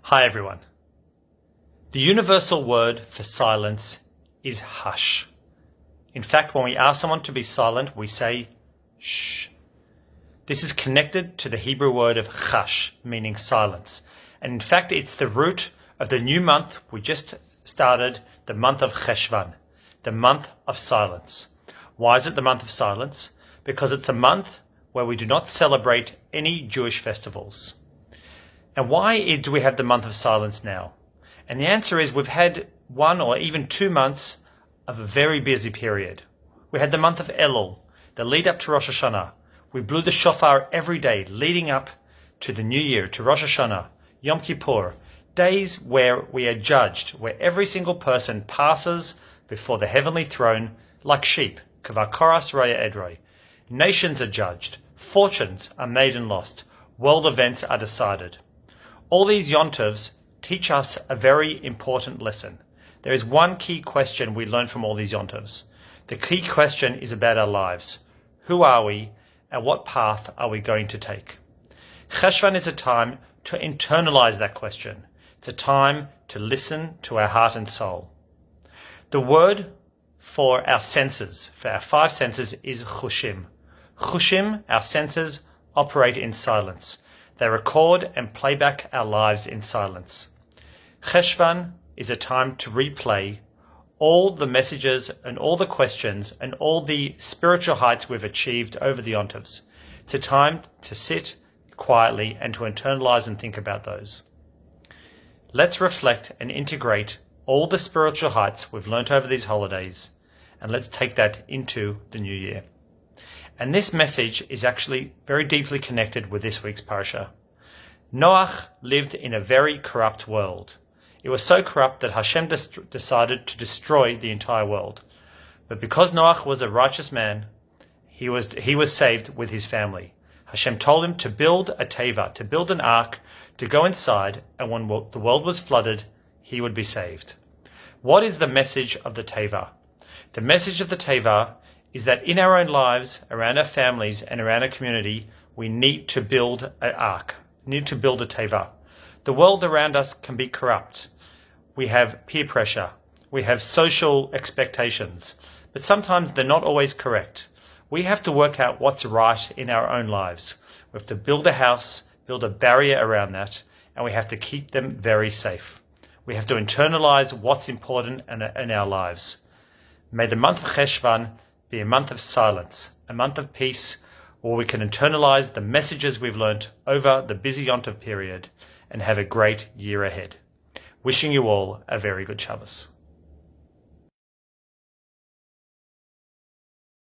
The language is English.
Hi everyone. The universal word for silence is hush. In fact, when we ask someone to be silent, we say shh. This is connected to the Hebrew word of chash, meaning silence. And in fact, it's the root of the new month we just started, the month of Cheshvan, the month of silence. Why is it the month of silence? Because it's a month where we do not celebrate any Jewish festivals. And why do we have the month of silence now? And the answer is we've had 1 or even 2 months of a very busy period. We had the month of Elul, the lead up to Rosh Hashanah. We blew the shofar every day leading up to the new year, to Rosh Hashanah, Yom Kippur, days where we are judged, where every single person passes before the heavenly throne like sheep, kavakoras raya edroi. Nations are judged, fortunes are made and lost, world events are decided. All these yontovs teach us a very important lesson. There is one key question we learn from all these yontovs. The key question is about our lives. Who are we, and what path are we going to take? Cheshvan is a time to internalize that question. It's a time to listen to our heart and soul. The word for our senses, for our 5 senses, is chushim. Chushim, our senses, operate in silence. They record and play back our lives in silence. Cheshvan is a time to replay all the messages and all the questions and all the spiritual heights we've achieved over the yontovs. It's a time to sit quietly and to internalize and think about those. Let's reflect and integrate all the spiritual heights we've learnt over these holidays, and let's take that into the new year. And this message is actually very deeply connected with this week's parasha. Noach lived in a very corrupt world. It was so corrupt that Hashem decided to destroy the entire world. But because Noach was a righteous man, he was saved with his family. Hashem told him to build a teva, to build an ark, to go inside, and when the world was flooded, he would be saved. What is the message of the teva? The message of the teva is that in our own lives, around our families, and around our community, we need to build an ark, need to build a teva. The world around us can be corrupt. We have peer pressure. We have social expectations. But sometimes they're not always correct. We have to work out what's right in our own lives. We have to build a house, build a barrier around that, and we have to keep them very safe. We have to internalize what's important in our lives. May the month of Cheshvan be a month of silence, a month of peace, where we can internalize the messages we've learnt over the busy Yontov period and have a great year ahead. Wishing you all a very good Shabbos.